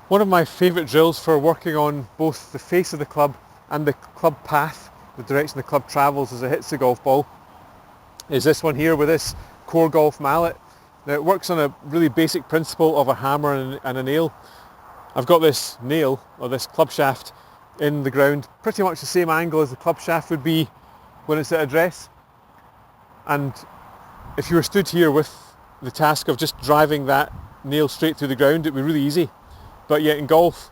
One of my favourite drills for working on both the face of the club and the club path, the direction the club travels as it hits the golf ball, is this one here with this Core Golf mallet. Now it works on a really basic principle of a hammer and a nail. I've got this nail, or this club shaft, in the ground, pretty much the same angle as the club shaft would be when it's at address. And if you were stood here with the task of just driving that nail straight through the ground, it'd be really easy. But yet in golf,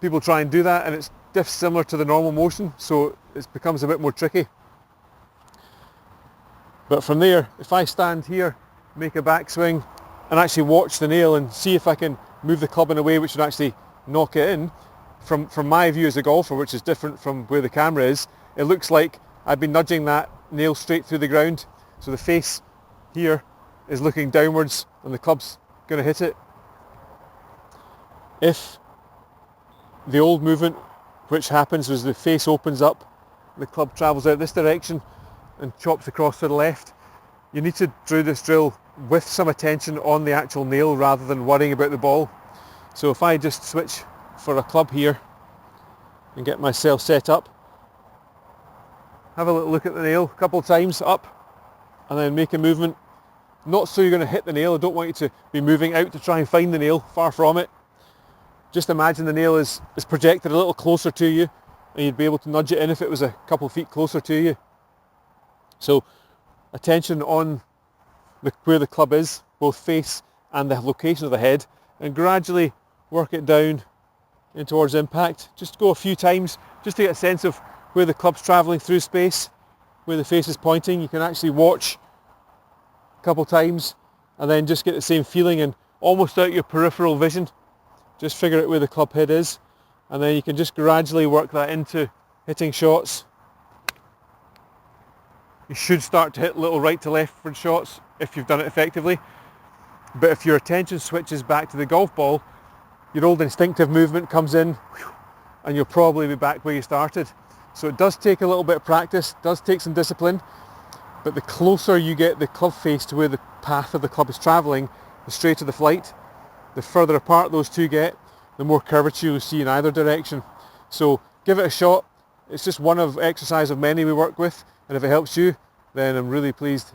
people try and do that and it's similar to the normal motion, so it becomes a bit more tricky. But from there, if I stand here, make a backswing, and actually watch the nail and see if I can move the club in a way which would actually knock it in, from my view as a golfer, which is different from where the camera is, it looks like I've been nudging that nail straight through the ground. So the face here is looking downwards and the club's going to hit it. If the old movement which happens was the face opens up, the club travels out this direction and chops across to the left, you need to do this drill with some attention on the actual nail rather than worrying about the ball. So if I just switch for a club here and get myself set up, have a little look at the nail a couple of times up and then make a movement. Not so you're going to hit the nail, I don't want you to be moving out to try and find the nail, far from it. Just imagine the nail is projected a little closer to you and you'd be able to nudge it in if it was a couple of feet closer to you. So attention on where the club is, both face and the location of the head, and gradually work it down in towards impact. Just go a few times just to get a sense of where the club's travelling through space, where the face is pointing. You can actually watch a couple times and then just get the same feeling and almost out your peripheral vision. Just figure out where the club head is and then you can just gradually work that into hitting shots. You should start to hit little right to leftward shots if you've done it effectively. But if your attention switches back to the golf ball, your old instinctive movement comes in and you'll probably be back where you started. So it does take a little bit of practice, does take some discipline, but the closer you get the club face to where the path of the club is travelling, the straighter the flight. The further apart those two get, the more curvature you'll see in either direction. So give it a shot. It's just one of exercise of many we work with, and if it helps you, then I'm really pleased.